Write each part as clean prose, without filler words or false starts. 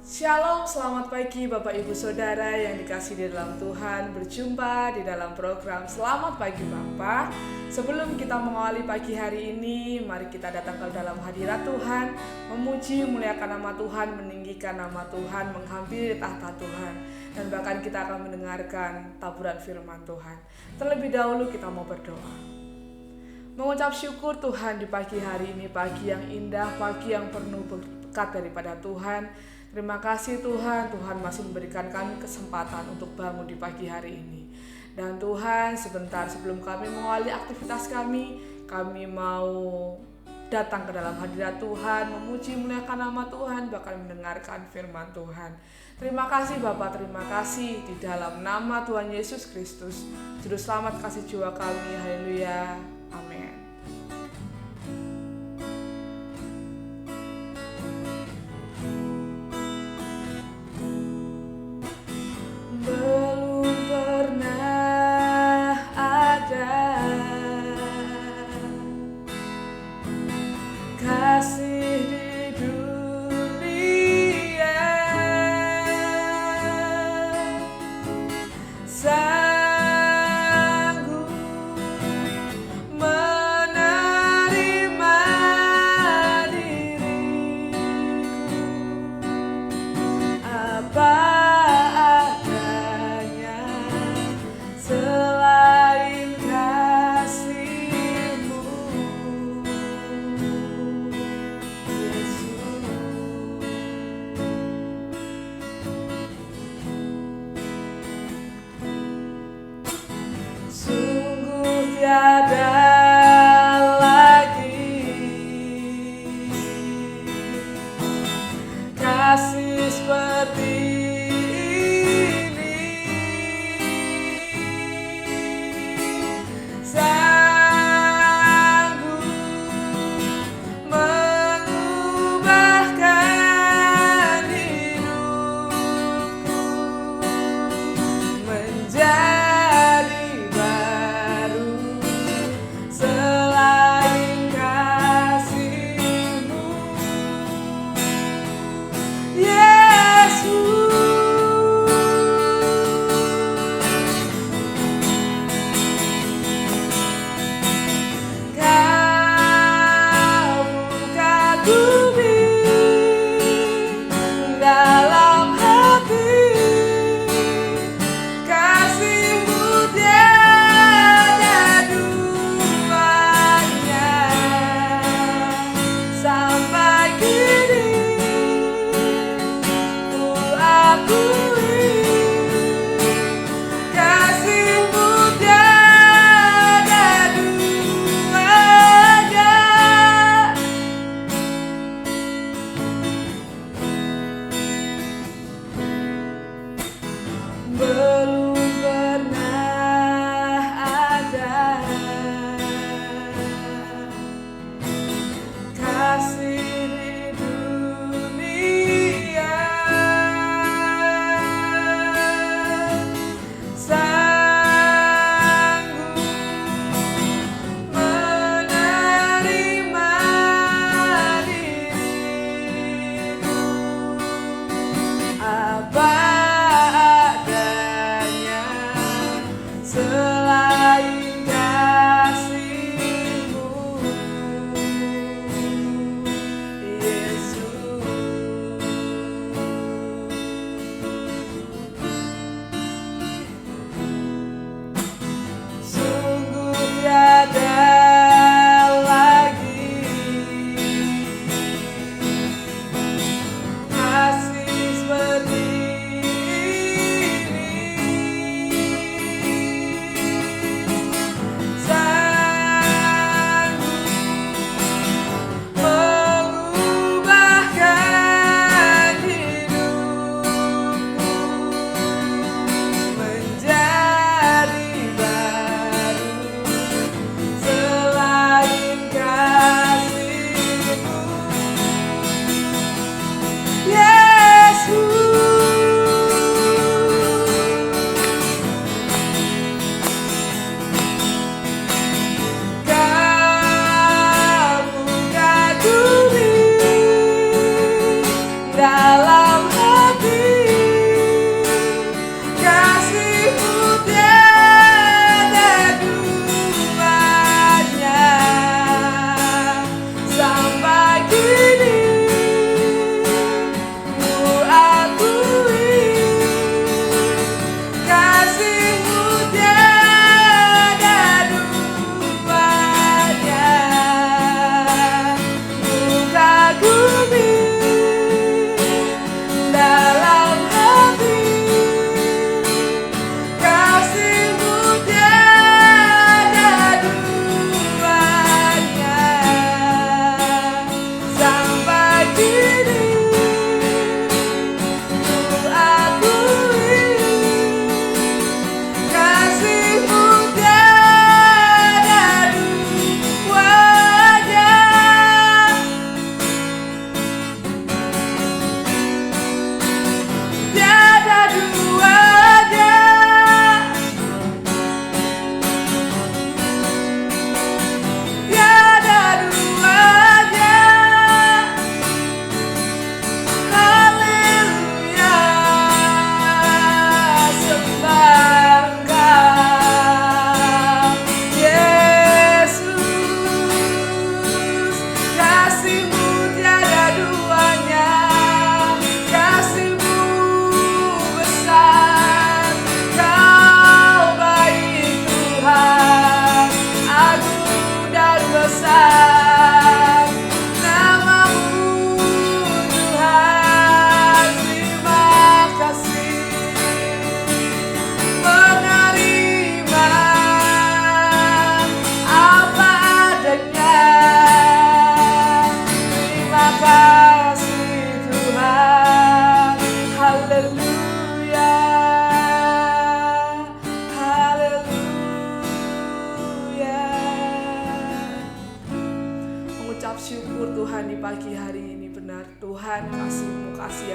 Shalom, selamat pagi Bapak Ibu Saudara yang dikasihi di dalam Tuhan. Berjumpa di dalam program Selamat Pagi Bapak. Sebelum kita mengawali pagi hari ini, mari kita datang ke dalam hadirat Tuhan, memuji, memuliakan nama Tuhan, meninggikan nama Tuhan, menghampiri tahta Tuhan. Dan bahkan kita akan mendengarkan taburan firman Tuhan. Terlebih dahulu kita mau berdoa. Mengucap syukur Tuhan di pagi hari ini, pagi yang indah, pagi yang penuh berkat daripada Tuhan. Terima kasih Tuhan, Tuhan masih memberikan kami kesempatan untuk bangun di pagi hari ini. Dan Tuhan, sebentar sebelum kami mengawali aktivitas kami mau datang ke dalam hadirat Tuhan, memuji memuliakan nama Tuhan, bahkan mendengarkan firman Tuhan. Terima kasih Bapa, terima kasih di dalam nama Tuhan Yesus Kristus. Juru selamat kasih jiwa kami, haleluya, amin.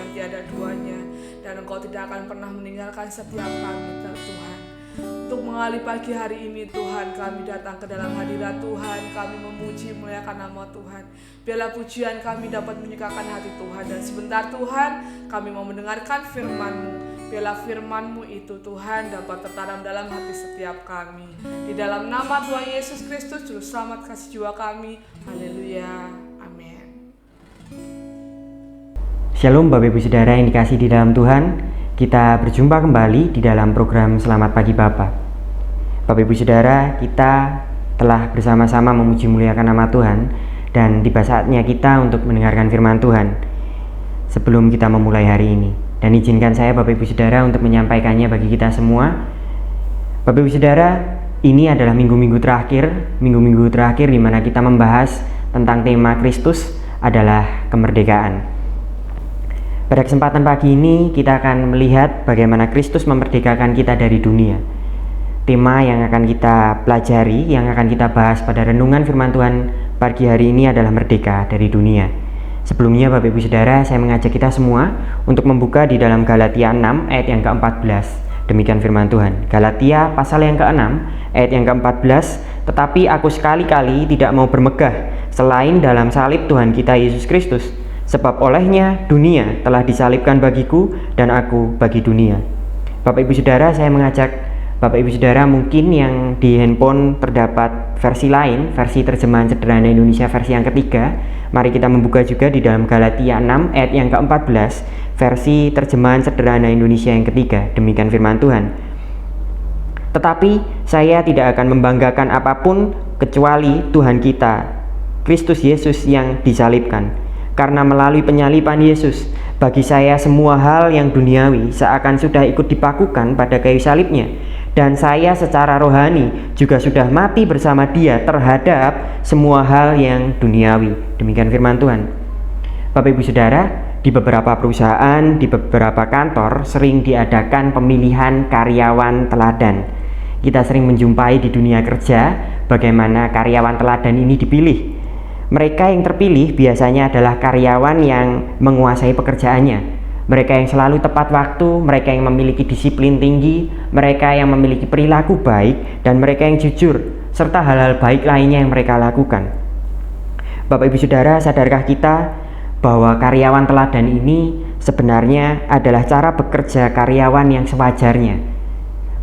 yang tiada duanya, dan Engkau tidak akan pernah meninggalkan setiap kami, Tuhan. Untuk mengali pagi hari ini Tuhan, kami datang ke dalam hadirat Tuhan, kami memuji muliakan nama Tuhan. Biarlah pujian kami dapat menyukakan hati Tuhan, dan sebentar Tuhan kami mau mendengarkan firman-Mu. Biarlah firman-Mu itu Tuhan dapat tertanam dalam hati setiap kami. Di dalam nama Tuhan Yesus Kristus, Juru Selamat kasih jiwa kami. Haleluya. Amin. Shalom Bapak Ibu Saudara yang dikasihi di dalam Tuhan. Kita berjumpa kembali di dalam program Selamat Pagi Bapa. Bapak Ibu Saudara, kita telah bersama-sama memuji muliakan nama Tuhan, dan tiba saatnya kita untuk mendengarkan firman Tuhan sebelum kita memulai hari ini. Dan izinkan saya Bapak Ibu Saudara untuk menyampaikannya bagi kita semua. Bapak Ibu Saudara, ini adalah minggu-minggu terakhir di mana kita membahas tentang tema Kristus adalah kemerdekaan. Pada kesempatan pagi ini kita akan melihat bagaimana Kristus memerdekakan kita dari dunia. Tema yang akan kita pelajari, yang akan kita bahas pada renungan firman Tuhan pagi hari ini adalah merdeka dari dunia. Sebelumnya Bapak Ibu Saudara, saya mengajak kita semua untuk membuka di dalam Galatia 6 ayat yang ke-14. Demikian firman Tuhan. Galatia pasal yang ke-6 ayat yang ke-14. Tetapi aku sekali-kali tidak mau bermegah selain dalam salib Tuhan kita Yesus Kristus. Sebab olehnya dunia telah disalibkan bagiku dan aku bagi dunia. Bapak Ibu Saudara, saya mengajak Bapak Ibu Saudara, mungkin yang di handphone terdapat versi lain, versi terjemahan sederhana Indonesia versi yang ketiga. Mari kita membuka juga di dalam Galatia 6 ayat yang ke-14, versi terjemahan sederhana Indonesia yang ketiga. Demikian firman Tuhan. Tetapi saya tidak akan membanggakan apapun kecuali Tuhan kita, Kristus Yesus yang disalibkan. Karena melalui penyaliban Yesus, bagi saya semua hal yang duniawi seakan sudah ikut dipakukan pada kayu salibnya. Dan saya secara rohani juga sudah mati bersama Dia terhadap semua hal yang duniawi. Demikian firman Tuhan. Bapak Ibu Saudara, di beberapa perusahaan, di beberapa kantor sering diadakan pemilihan karyawan teladan. Kita sering menjumpai di dunia kerja bagaimana karyawan teladan ini dipilih. Mereka yang terpilih biasanya adalah karyawan yang menguasai pekerjaannya. Mereka yang selalu tepat waktu, mereka yang memiliki disiplin tinggi, mereka yang memiliki perilaku baik, dan mereka yang jujur, serta hal-hal baik lainnya yang mereka lakukan. Bapak Ibu Saudara, sadarkah kita bahwa karyawan teladan ini sebenarnya adalah cara bekerja karyawan yang sewajarnya?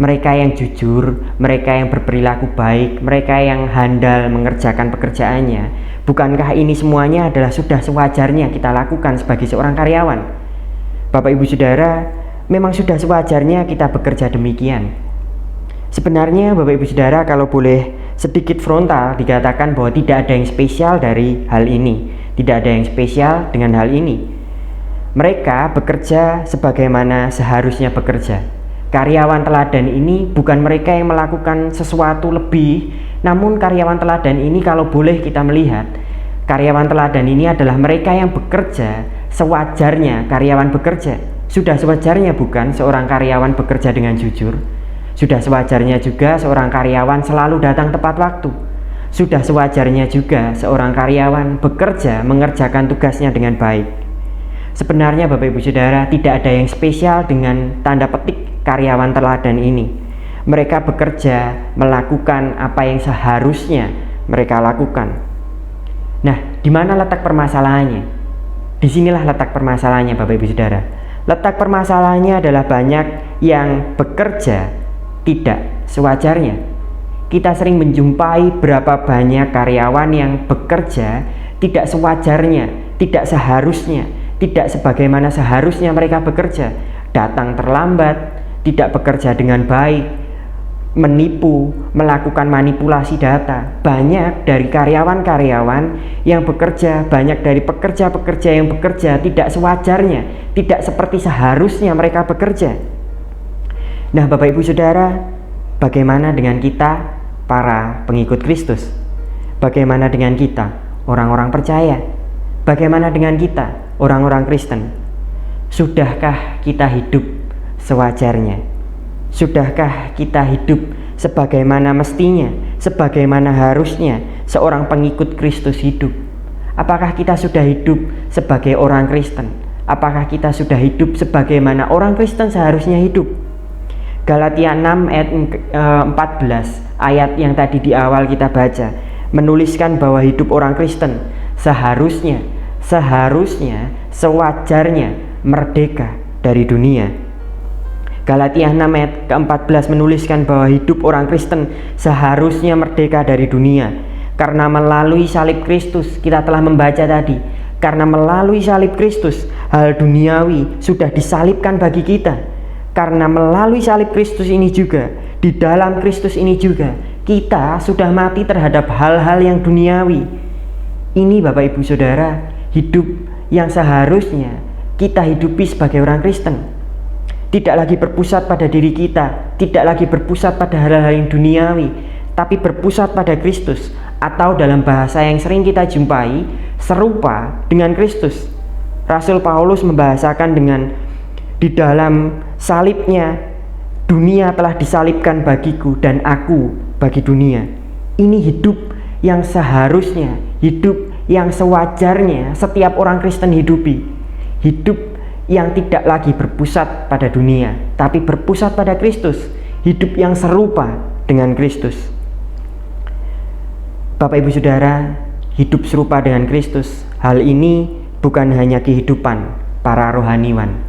Mereka yang jujur, mereka yang berperilaku baik, mereka yang handal mengerjakan pekerjaannya. Bukankah ini semuanya adalah sudah sewajarnya kita lakukan sebagai seorang karyawan? Bapak Ibu Saudara, memang sudah sewajarnya kita bekerja demikian. Sebenarnya Bapak Ibu Saudara, kalau boleh sedikit frontal dikatakan bahwa tidak ada yang spesial dari hal ini. Tidak ada yang spesial dengan hal ini. Mereka bekerja sebagaimana seharusnya bekerja. Karyawan teladan ini bukan mereka yang melakukan sesuatu lebih, namun karyawan teladan ini kalau boleh kita melihat, karyawan teladan ini adalah mereka yang bekerja sewajarnya. Karyawan bekerja, sudah sewajarnya bukan seorang karyawan bekerja dengan jujur? Sudah sewajarnya juga seorang karyawan selalu datang tepat waktu. Sudah sewajarnya juga seorang karyawan bekerja mengerjakan tugasnya dengan baik. Sebenarnya Bapak Ibu Saudara, tidak ada yang spesial dengan tanda petik karyawan teladan ini. Mereka bekerja melakukan apa yang seharusnya mereka lakukan. Nah, di mana letak permasalahannya? Disinilah letak permasalahannya Bapak Ibu Saudara. Letak permasalahannya adalah banyak yang bekerja tidak sewajarnya. Kita sering menjumpai berapa banyak karyawan yang bekerja tidak sewajarnya, tidak seharusnya, tidak sebagaimana seharusnya mereka bekerja. Datang terlambat, tidak bekerja dengan baik, menipu, melakukan manipulasi data. Banyak dari karyawan-karyawan yang bekerja, banyak dari pekerja-pekerja yang bekerja tidak sewajarnya, tidak seperti seharusnya mereka bekerja. Nah, Bapak Ibu Saudara, bagaimana dengan kita para pengikut Kristus? Bagaimana dengan kita orang-orang percaya? Bagaimana dengan kita orang-orang Kristen? Sudahkah kita hidup sewajarnya? Sudahkah kita hidup sebagaimana mestinya, sebagaimana harusnya seorang pengikut Kristus hidup? Apakah kita sudah hidup sebagai orang Kristen? apakah kita sudah hidup sebagaimana orang Kristen seharusnya hidup? Galatia 6 ayat 14, ayat yang tadi di awal kita baca, menuliskan bahwa hidup orang Kristen seharusnya, sewajarnya merdeka dari dunia. Galatia 6 ayat ke-14 menuliskan bahwa hidup orang Kristen seharusnya merdeka dari dunia. Karena melalui salib Kristus, kita telah membaca tadi, karena melalui salib Kristus, hal duniawi sudah disalibkan bagi kita. Karena melalui salib Kristus ini juga, di dalam Kristus ini juga, kita sudah mati terhadap hal-hal yang duniawi. Ini Bapak Ibu Saudara, hidup yang seharusnya kita hidupi sebagai orang Kristen. Tidak lagi berpusat pada diri kita, tidak lagi berpusat pada hal-hal yang duniawi, tapi berpusat pada Kristus, atau dalam bahasa yang sering kita jumpai, serupa dengan Kristus. Rasul Paulus membahasakan dengan, di dalam salibnya dunia telah disalibkan bagiku dan aku bagi dunia. Ini hidup yang seharusnya, hidup yang sewajarnya setiap orang Kristen hidupi. Hidup yang tidak lagi berpusat pada dunia, tapi berpusat pada Kristus. Hidup yang serupa dengan Kristus. Bapak Ibu Saudara, hidup serupa dengan Kristus, hal ini bukan hanya kehidupan para rohaniwan.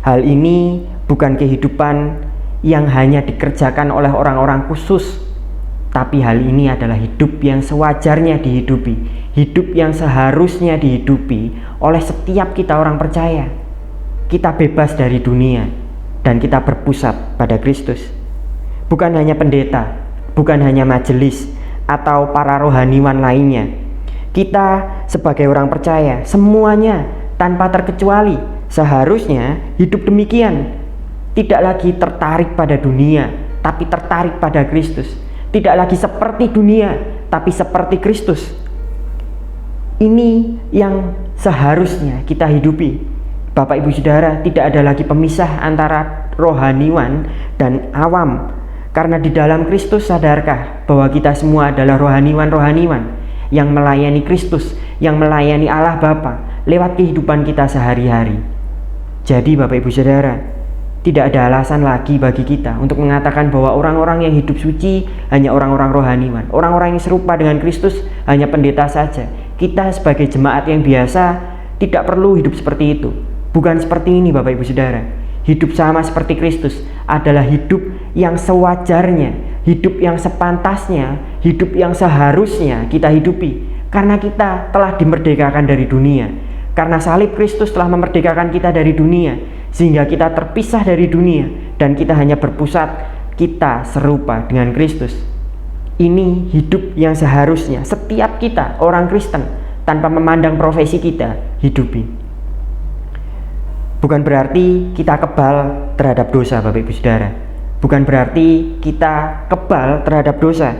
Hal ini bukan kehidupan yang hanya dikerjakan oleh orang-orang khusus, tapi hal ini adalah hidup yang sewajarnya dihidupi, hidup yang seharusnya dihidupi oleh setiap kita orang percaya. Kita bebas dari dunia dan kita berpusat pada Kristus. Bukan hanya pendeta, bukan hanya majelis atau para rohaniwan lainnya. Kita sebagai orang percaya, semuanya tanpa terkecuali seharusnya hidup demikian. Tidak lagi tertarik pada dunia, tapi tertarik pada Kristus. Tidak lagi seperti dunia, tapi seperti Kristus. Ini yang seharusnya kita hidupi. Bapak Ibu Saudara, tidak ada lagi pemisah antara rohaniwan dan awam. Karena di dalam Kristus, sadarkah bahwa kita semua adalah rohaniwan-rohaniwan yang melayani Kristus, yang melayani Allah Bapa lewat kehidupan kita sehari-hari. Jadi Bapak Ibu Saudara, tidak ada alasan lagi bagi kita untuk mengatakan bahwa orang-orang yang hidup suci hanya orang-orang rohaniwan. Orang-orang yang serupa dengan Kristus hanya pendeta saja. Kita sebagai jemaat yang biasa tidak perlu hidup seperti itu. Bukan seperti ini Bapak Ibu Saudara. Hidup sama seperti Kristus adalah hidup yang sewajarnya, hidup yang sepantasnya, hidup yang seharusnya kita hidupi. Karena kita telah dimerdekakan dari dunia. Karena salib Kristus telah memerdekakan kita dari dunia, sehingga kita terpisah dari dunia dan kita hanya berpusat, kita serupa dengan Kristus. Ini hidup yang seharusnya setiap kita orang Kristen tanpa memandang profesi kita hidupi. Bukan berarti kita kebal terhadap dosa Bapak Ibu Saudara. Bukan berarti kita kebal terhadap dosa.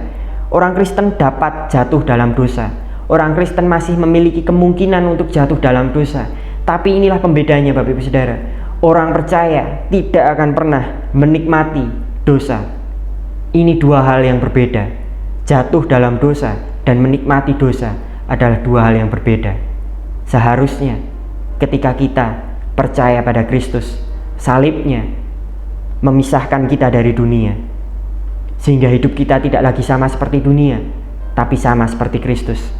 Orang Kristen dapat jatuh dalam dosa. Orang Kristen masih memiliki kemungkinan untuk jatuh dalam dosa. Tapi inilah pembedanya Bapak Ibu Saudara. Orang percaya tidak akan pernah menikmati dosa. Ini dua hal yang berbeda. Jatuh dalam dosa dan menikmati dosa adalah dua hal yang berbeda. Seharusnya ketika kita percaya pada Kristus, salibnya memisahkan kita dari dunia, sehingga hidup kita tidak lagi sama seperti dunia, tapi sama seperti Kristus.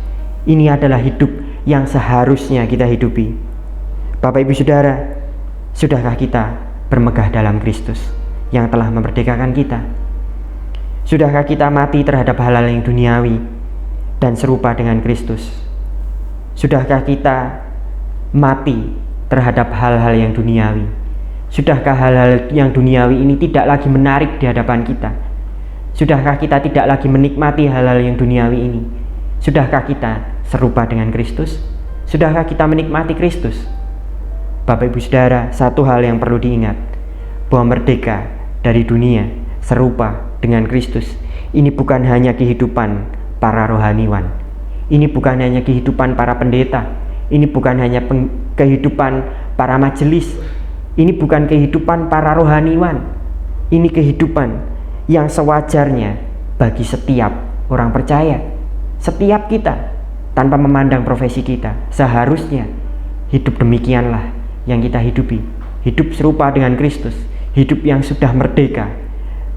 Ini adalah hidup yang seharusnya kita hidupi. Bapak Ibu Saudara, sudahkah kita bermegah dalam Kristus yang telah memerdekakan kita? Sudahkah kita mati terhadap hal-hal yang duniawi dan serupa dengan Kristus? Sudahkah kita mati terhadap hal-hal yang duniawi? Sudahkah hal-hal yang duniawi ini tidak lagi menarik di hadapan kita? Sudahkah kita tidak lagi menikmati hal-hal yang duniawi ini? Sudahkah kita serupa dengan Kristus? Sudahkah kita menikmati Kristus? Bapak Ibu Saudara, satu hal yang perlu diingat, bahwa merdeka dari dunia serupa dengan Kristus ini bukan hanya kehidupan para rohaniwan. Ini bukan hanya kehidupan para pendeta. Ini bukan hanya kehidupan para majelis. Ini bukan kehidupan para rohaniwan. Ini kehidupan yang sewajarnya bagi setiap orang percaya. Setiap kita tanpa memandang profesi kita seharusnya hidup demikianlah. yang kita hidupi, hidup serupa dengan Kristus, hidup yang sudah merdeka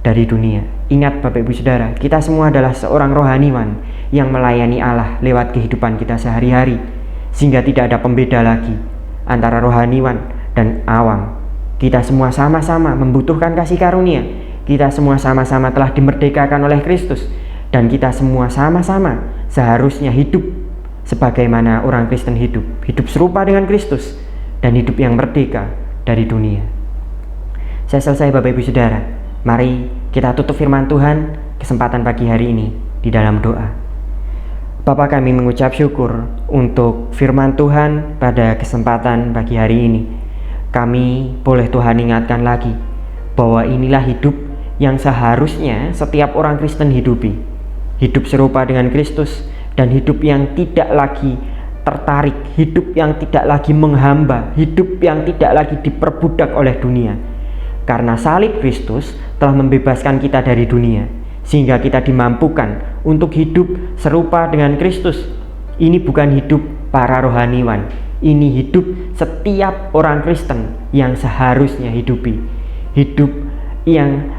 dari dunia. Ingat Bapak Ibu Saudara, kita semua adalah seorang rohaniwan yang melayani Allah lewat kehidupan kita sehari-hari, sehingga tidak ada pembeda lagi antara rohaniwan dan awam. Kita semua sama-sama membutuhkan kasih karunia. Kita semua sama-sama telah dimerdekakan oleh Kristus, dan kita semua sama-sama seharusnya hidup sebagaimana orang Kristen hidup serupa dengan Kristus dan hidup yang merdeka dari dunia. Saya selesai Bapak Ibu Saudara. Mari kita tutup firman Tuhan kesempatan pagi hari ini di dalam doa. Bapa, kami mengucap syukur untuk firman Tuhan pada kesempatan pagi hari ini. Kami boleh Tuhan ingatkan lagi bahwa inilah hidup yang seharusnya setiap orang Kristen hidupi. Hidup serupa dengan Kristus dan hidup yang tidak lagi tertarik, hidup yang tidak lagi menghamba, hidup yang tidak lagi diperbudak oleh dunia. Karena salib Kristus telah membebaskan kita dari dunia, sehingga kita dimampukan untuk hidup serupa dengan Kristus. Ini bukan hidup para rohaniwan, ini hidup setiap orang Kristen yang seharusnya hidupi. Hidup yang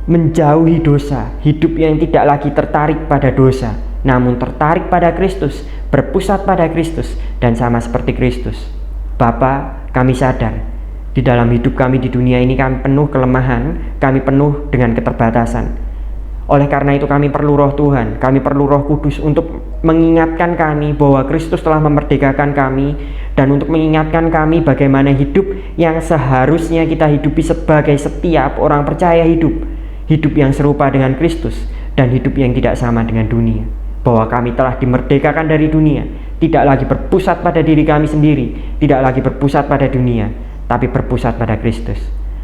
menjauhi dosa, hidup yang tidak lagi tertarik pada dosa, namun tertarik pada Kristus, berpusat pada Kristus, dan sama seperti Kristus. Bapa, kami sadar di dalam hidup kami di dunia ini kami penuh kelemahan, kami penuh dengan keterbatasan. Oleh karena itu kami perlu roh Tuhan, kami perlu Roh Kudus untuk mengingatkan kami bahwa Kristus telah memerdekakan kami, dan untuk mengingatkan kami bagaimana hidup yang seharusnya kita hidupi sebagai setiap orang percaya hidup yang serupa dengan Kristus dan hidup yang tidak sama dengan dunia. Bahwa kami telah dimerdekakan dari dunia, tidak lagi berpusat pada diri kami sendiri, tidak lagi berpusat pada dunia, tapi berpusat pada Kristus.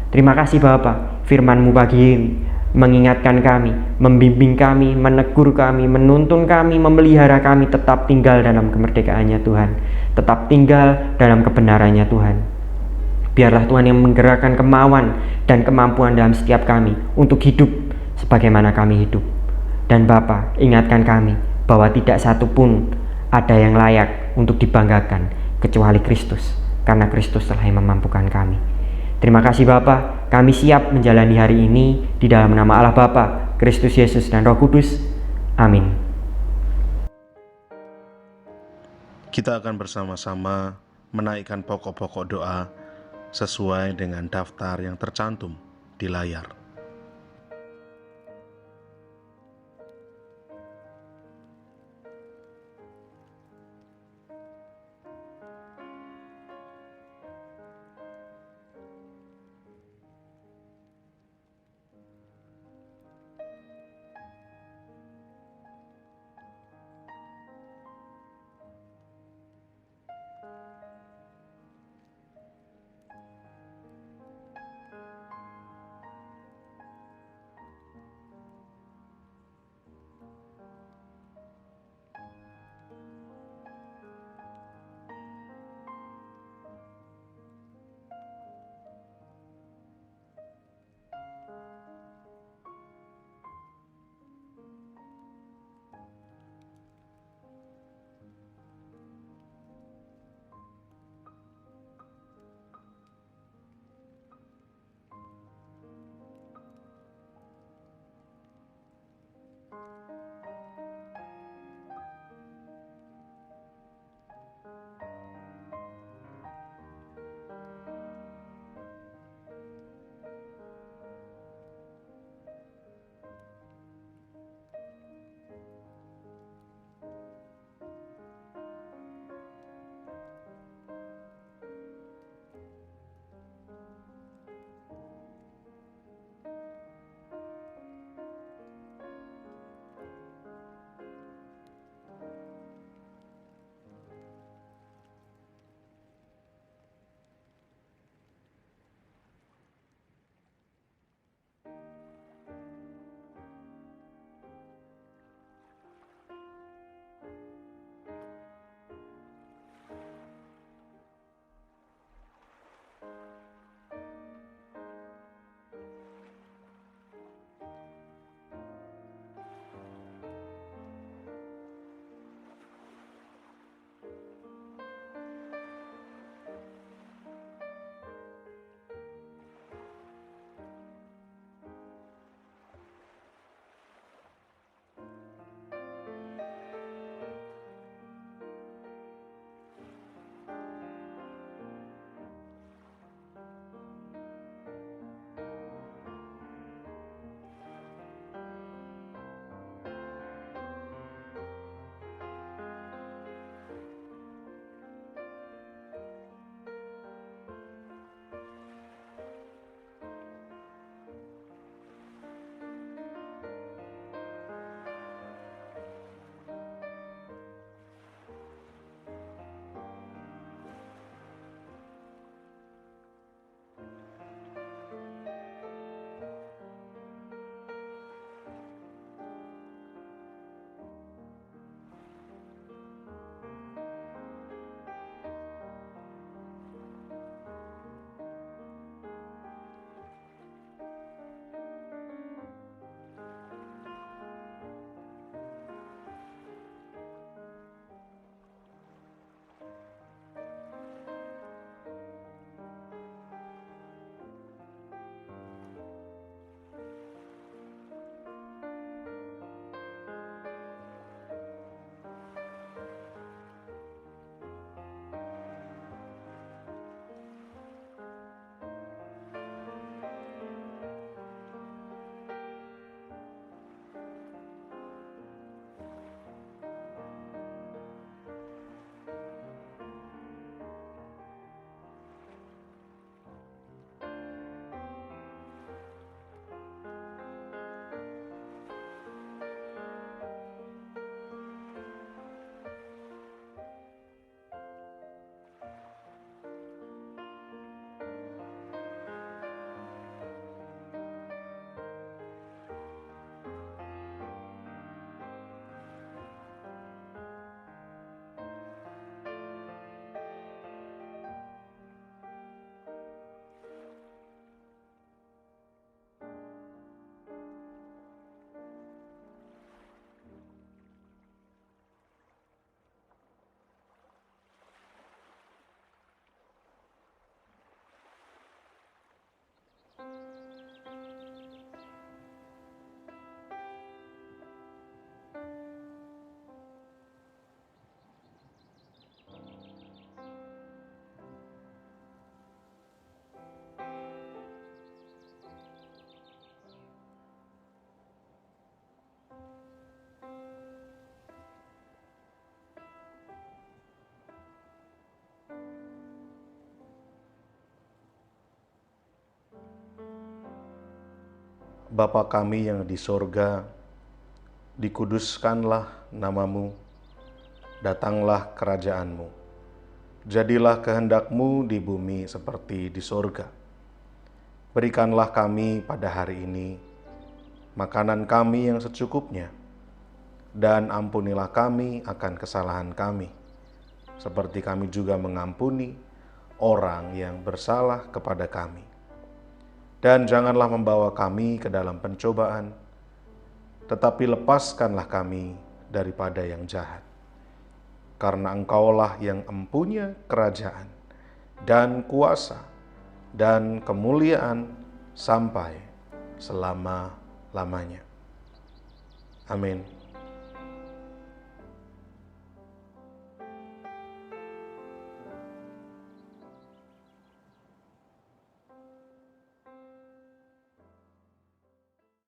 Terima kasih Bapa, firman-Mu pagi ini mengingatkan kami, membimbing kami, menegur kami, menuntun kami, memelihara kami tetap tinggal dalam kemerdekaannya Tuhan, tetap tinggal dalam kebenarannya Tuhan. Biarlah Tuhan yang menggerakkan kemauan dan kemampuan dalam setiap kami untuk hidup sebagaimana kami hidup. Dan Bapa, ingatkan kami bahwa tidak satu pun ada yang layak untuk dibanggakan kecuali Kristus, karena Kristus telah yang memampukan kami. Terima kasih Bapa, kami siap menjalani hari ini di dalam nama Allah Bapa, Kristus Yesus dan Roh Kudus. Amin. Kita akan bersama-sama menaikkan pokok-pokok doa sesuai dengan daftar yang tercantum di layar. Bapa kami yang di sorga, dikuduskanlah namamu, datanglah kerajaanmu, jadilah kehendakmu di bumi seperti di sorga. Berikanlah kami pada hari ini makanan kami yang secukupnya, dan ampunilah kami akan kesalahan kami, seperti kami juga mengampuni orang yang bersalah kepada kami. Dan janganlah membawa kami ke dalam pencobaan, tetapi lepaskanlah kami daripada yang jahat. Karena Engkaulah yang empunya kerajaan dan kuasa dan kemuliaan sampai selama-lamanya. Amin.